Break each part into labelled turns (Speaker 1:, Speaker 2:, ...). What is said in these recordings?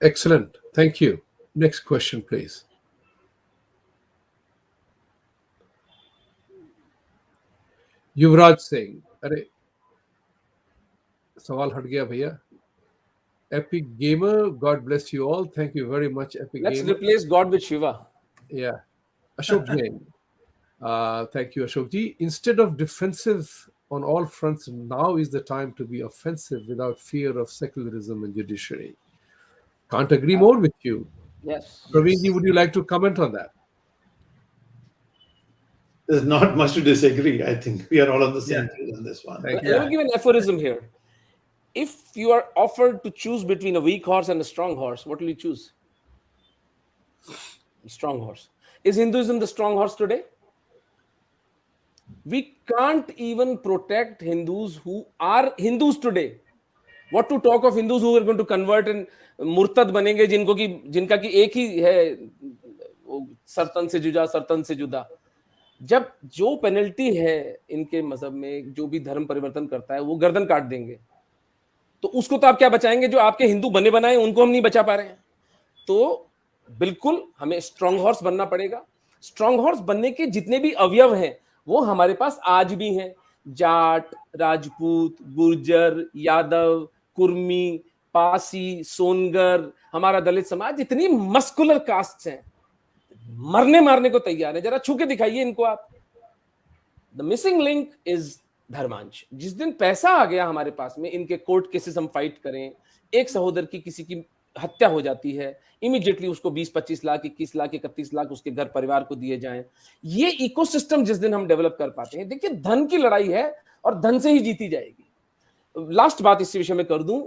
Speaker 1: Excellent. Thank you. Next question, please. Yuvraj Singh, अरे सवाल हट गया भैया. Epic Gamer, God bless you all. Thank you very much, Epic
Speaker 2: Let's
Speaker 1: Gamer.
Speaker 2: replace God with Shiva.
Speaker 1: Yeah. Ashok Jain. Thank you, Ashok ji. Instead of defensive on all fronts, now is the time to be offensive without fear of secularism and judiciary. Can't agree more with you.
Speaker 2: Yes.
Speaker 1: Praveen ji, would you like to comment on that?
Speaker 3: There's not much to disagree. I think we are all on the same
Speaker 1: Yeah.
Speaker 3: page on this one.
Speaker 1: Thank
Speaker 2: Let
Speaker 1: you.
Speaker 2: me give an aphorism here. If you are offered to choose between a weak horse and a strong horse, what will you choose? Strong horse. Is Hinduism the strong horse today? We can't even protect Hindus who are Hindus today. What to talk of Hindus who are going to convert and मुर्तद बनेंगे जिनका की एक ही है सरतन से जुदा सरतन से जुदा. जब जो पेनल्टी है इनके मजहब में, जो भी धर्म परिवर्तन करता है वो गर्दन काट देंगे, तो उसको तो आप क्या बचाएंगे? जो आपके हिंदू बने बनाए उनको हम नहीं बचा पा रहे हैं. तो बिल्कुल हमें स्ट्रॉन्ग हॉर्स बनना पड़ेगा. स्ट्रॉन्ग हॉर्स बनने के जितने भी अवयव हैं वो हमारे पास आज भी हैं. जाट, राजपूत, गुर्जर, यादव, कुर्मी, पासी, सोनगर, हमारा दलित समाज, इतनी मस्कुलर कास्ट हैं, मरने मारने को तैयार है. जरा छू के दिखाइए इनको आप. The missing link is Dharmansh. जिस दिन पैसा आ गया हमारे पास में, इनके कोर्ट केसेस हम फाइट करें, एक सहोदर की किसी की हत्या हो जाती है, इमीडिएटली उसको 20-25 लाख, 21 लाख, 31 लाख उसके घर परिवार को दिए जाएं. ये इकोसिस्टम जिस दिन हम डेवलप कर पाते हैं, देखिए धन की लड़ाई है और धन से ही जीती जाएगी. लास्ट बात इस विषय में कर दूं,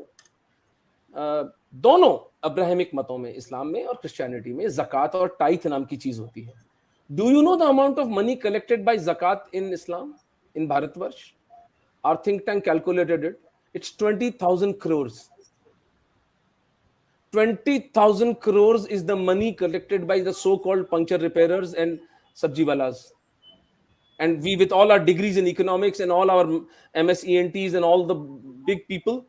Speaker 2: दोनों अब्राहमिक मतों में, इस्लाम में और क्रिश्चियनिटी में, ज़कात और टाइथ नाम की चीज होती है. Do you know the amount of money collected by zakat in Islam, in Bharatvarsh? Our think tank calculated it. It's 20,000 crores. 20,000 crores is the money collected by the so-called puncture repairers and sabjiwalas. And we, with all our degrees in economics and all our MSENTs and all the big people,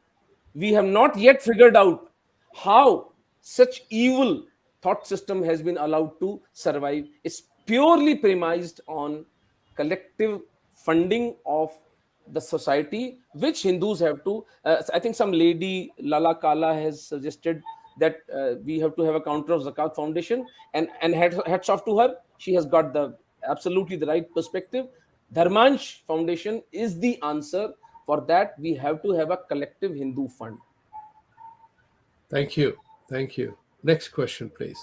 Speaker 2: we have not yet figured out how such evil thought system has been allowed to survive. It's purely premised on collective funding of the society, which Hindus have to. I think some lady, Lala Kala, has suggested that we have to have a counter of Zakat Foundation, and hats off to her. She has got absolutely the right perspective. Dharmansh Foundation is the answer. For that, we have to have a collective Hindu fund.
Speaker 1: Thank you. Thank you. Next question, please.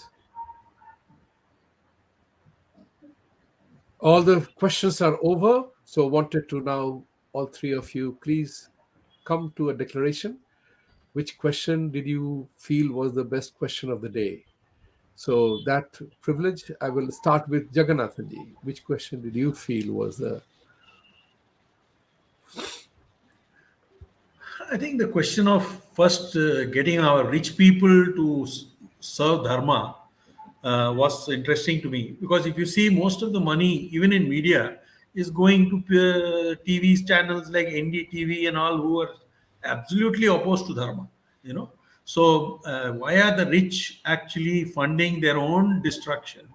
Speaker 1: All the questions are over, so wanted to now all three of you please come to a declaration. Which question did you feel was the best question of the day? So that privilege, I will start with Jagannathan ji. Which question did you feel was the...
Speaker 4: I think the question of first getting our rich people to serve dharma was interesting to me, because if you see, most of the money, even in media, is going to TV channels like NDTV and all, who are absolutely opposed to dharma. So why are the rich actually funding their own destruction?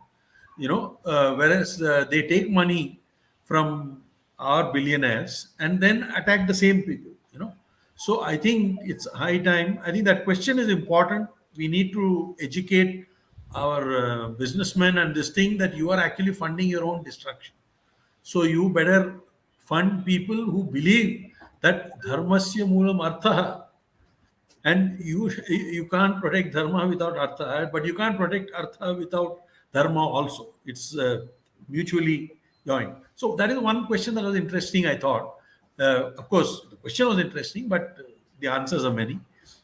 Speaker 4: Whereas they take money from our billionaires and then attack the same people. So I think it's high time. I think that question is important. We need to educate our businessmen and this thing, that you are actually funding your own destruction. So you better fund people who believe that dharmasya moolam artha, and you can't protect dharma without artha, but you can't protect artha without dharma also. It's mutually joined. So that is one question that was interesting, I thought. Of course, the question was interesting, but the answers are many.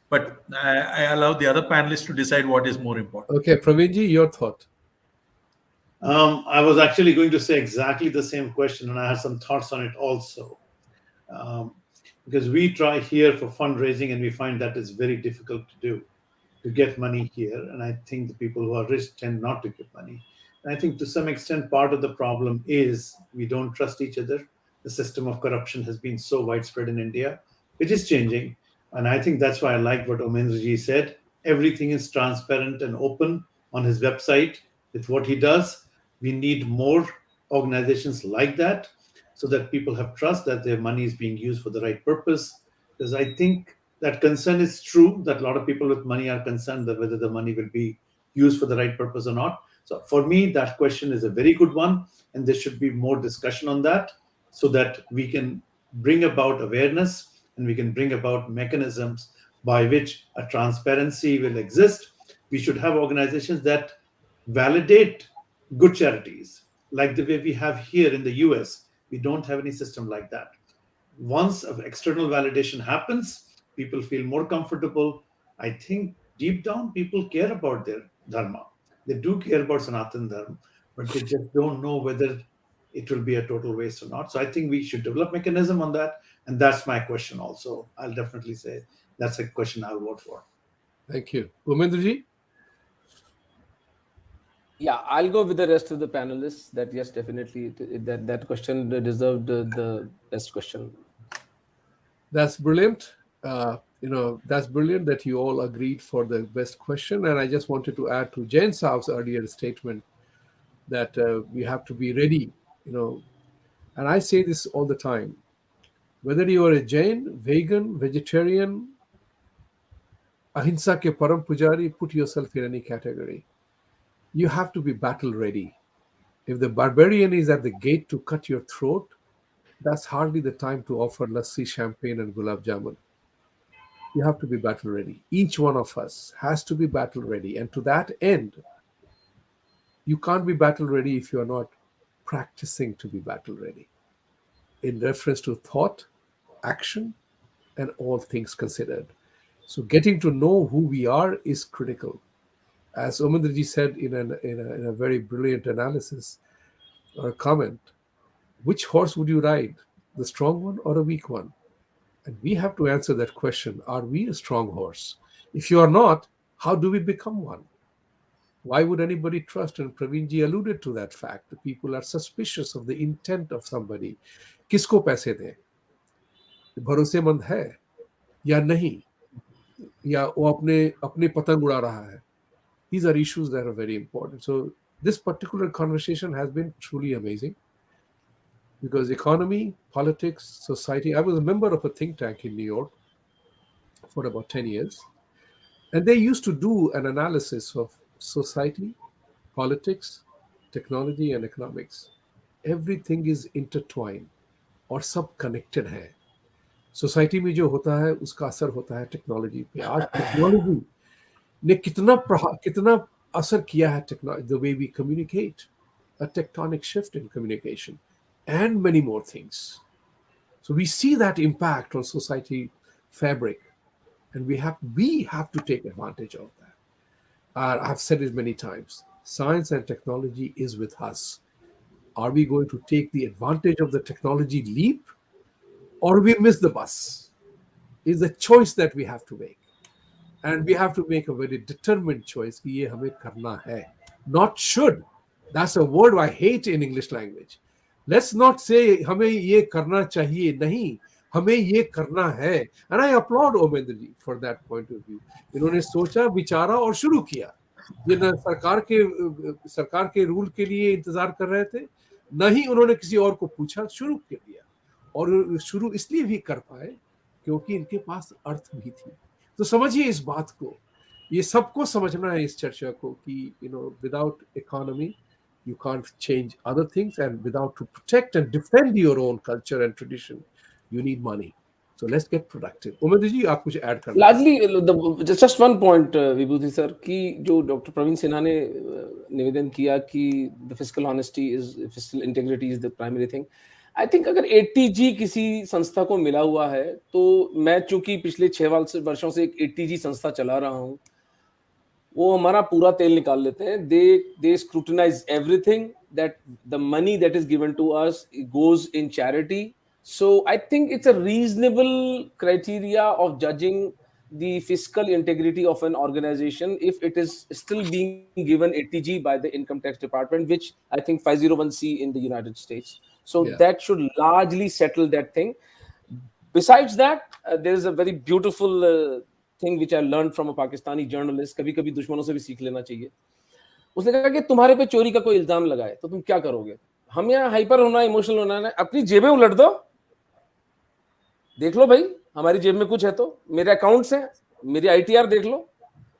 Speaker 4: But I allow the other panelists to decide what is more important.
Speaker 1: Okay, Praveen ji, your thought.
Speaker 3: I was actually going to say exactly the same question, and I had some thoughts on it also. Because we try here for fundraising, and we find that it's very difficult to do, to get money here. And I think the people who are rich tend not to get money. And I think to some extent, part of the problem is we don't trust each other. The system of corruption has been so widespread in India. It is changing. And I think that's why I like what Omendra ji said. everything is transparent and open on his website with what he does. We need more organizations like that so that people have trust that their money is being used for the right purpose. Because I think that concern is true, that a lot of people with money are concerned that whether the money will be used for the right purpose or not. So for me, that question is a very good one, and there should be more discussion on that so that we can bring about awareness and we can bring about mechanisms by which a transparency will exist. We should have organizations that validate good charities, like the way we have here in the US. We don't have any system like that. Once of external validation happens, people feel more comfortable. I think deep down, people care about their dharma. They do care about Sanatan Dharma, but they just don't know whether it will be a total waste or not. So I think we should develop mechanism on that. And that's my question also. I'll definitely say that's a question I'll vote for.
Speaker 1: Thank you. Umendraji?
Speaker 2: Yeah, I'll go with the rest of the panelists. That yes, definitely that question deserved the best question.
Speaker 1: That's brilliant. That's brilliant that you all agreed for the best question. And I just wanted to add to Jain Saab's earlier statement that we have to be ready, and I say this all the time. Whether you are a Jain, vegan, vegetarian, ahimsa ke param pujari, put yourself in any category. You have to be battle ready. If the barbarian is at the gate to cut your throat, that's hardly the time to offer lassi, champagne, and gulab jamun. You have to be battle ready. Each one of us has to be battle ready. And to that end, you can't be battle ready if you're not practicing to be battle ready in reference to thought, action, and all things considered. So getting to know who we are is critical. As Omendraji said in a very brilliant analysis or comment, which horse would you ride, the strong one or a weak one? And we have to answer that question. Are we a strong horse? If you are not, how do we become one? Why would anybody trust? And Praveenji alluded to that fact. The people are suspicious of the intent of somebody. किसको पैसे दें? भरोसेमंद है या नहीं? या वो अपने पतंग उड़ा रहा है? These are issues that are very important. So this particular conversation has been truly amazing because economy, politics, society. I was a member of a think tank in New York for about 10 years. And they used to do an analysis of society, politics, technology, and economics. Everything is intertwined और सब connected है. Society में जो होता है उसका असर होता है टेक्नोलॉजी पे. आज टेक्नोलॉजी ने कितना असर किया है the way we communicate, a tectonic shift in communication, and many more things. So we see that impact on society fabric, and we have to take advantage of that. I've said it many times. Science and technology is with us. Are we going to take the advantage of the technology leap, or we miss the bus? Is a choice that we have to make. And we have to make a very determined choice कि ये हमें करना है. Not should. That's a word I hate in English language. Let's not say हमें ये करना चाहिए. नहीं, हमें ये करना है. And I applaud Omendraji for that point of view. इन्होंने सोचा, विचारा और शुरू किया. ये न सरकार के रूल के लिए इंतजार कर रहे थे, न ही उन्होंने किसी और को पूछा, शुरू कर दिया. और शुरू इसलिए भी कर पाए क्योंकि इनके पास अर्थ भी थी. तो समझिए इस बात को, ये सबको समझना है इस चर्चा को कि without economy you can't change other things, and without to protect and defend your own culture and tradition you need money. So let's get productive. Omendraji, आप कुछ ऐड करना?
Speaker 2: Largely, just one point, Vibhuti sir, कि जो doctor Praveen Sinha ने निवेदन किया कि the fiscal honesty is, fiscal integrity is the primary thing. I think अगर 80G किसी संस्था को मिला हुआ है, तो मैं चूंकि पिछले 6 वर्षों से एक 80G संस्था चला रहा हूँ, वो हमारा पूरा तेल निकाल लेते हैं. They scrutinize everything, that the money that is given to us goes in charity. So I think it's a reasonable criteria of judging the fiscal integrity of an organization if it is still being given 80G by the income tax department, which I think 501c in the United States. So that should largely settle that thing. Besides that, there is a very beautiful thing which I learned from a Pakistani journalist. कभी कभी दुश्मनों से भी सीख लेना चाहिए. उसने कहा कि तुम्हारे पे चोरी का कोई इल्जाम लगाए तो तुम क्या करोगे? हम यहाँ हाइपर होना, इमोशनल होना है, अपनी जेबें उलट दो. देख लो भाई, हमारी जेब में कुछ है तो, मेरे अकाउंट्स हैं, मेरी ITR देख लो.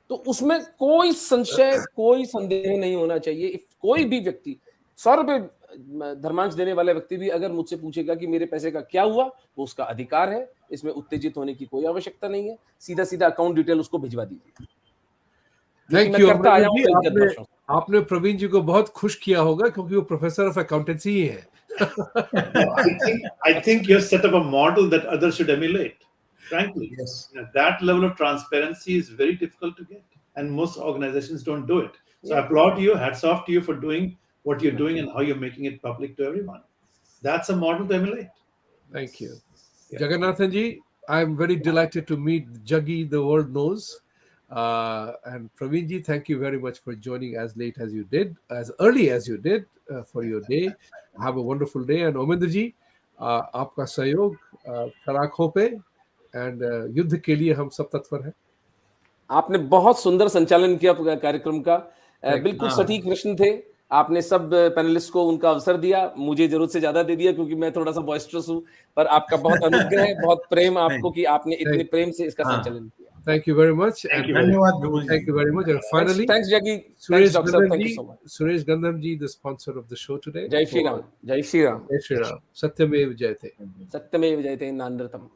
Speaker 2: तो उसमें कोई संशय, कोई संदेह नहीं होना चाहिए. कोई भी व्यक्ति 100 रुपए धर्मांश देने वाले व्यक्ति भी अगर मुझसे पूछेगा कि मेरे पैसे का क्या हुआ, वो उसका अधिकार है. इसमें उत्तेजित होने की कोई आवश्यकता नहीं है. सीधा सीधा अकाउंट डिटेल उसको भिजवा दीजिए.
Speaker 1: थैंक यू अमरिंदर जी. आपने प्रवीण जी को बहुत खुश किया होगा क्योंकि वो प्रोफेसर ऑफ अकाउंटेंसी ही है.
Speaker 3: I think you have set up a model that others should emulate. Frankly, yes. That level of transparency is very difficult to get, and most organizations don't do it. So I applaud you. Hats off to you for doing what you're doing and how you're making it public to everyone. That's a model to emulate.
Speaker 1: Thank you. Jagannathan ji, I'm very delighted to meet Jaggi, the world knows. And Praveen ji, thank you very much for joining as late as you did, as early as you did for your day. Have a wonderful day. And Ominder ji, आपका सहयोग खराखों पे and युद्ध के लिए हम सब तत्पर हैं.
Speaker 2: आपने बहुत सुंदर संचालन किया कार्यक्रम का. बिल्कुल सटीक प्रश्न थे. आपने सब पैनलिस्ट को उनका अवसर दिया. मुझे जरूरत से ज्यादा दे दिया क्योंकि मैं थोड़ा सा बॉयस्टरस हूं, पर आपका बहुत अनुग्रह है, बहुत प्रेम आपको कि आपने इतने प्रेम से इसका संचालन किया.
Speaker 1: Thank you very much.
Speaker 4: धन्यवाद.
Speaker 1: Thank you very much. And finally,
Speaker 2: thanks Jaggi. Thanks Doctor. Thank you so much.
Speaker 1: Suresh Gandham ji, the sponsor of the show today.
Speaker 2: Jai Shri Ram. Jai Shri Ram.
Speaker 1: Jai Shri Ram. Satyamev Jayate.
Speaker 2: Satyamev Jayate Nandaratam.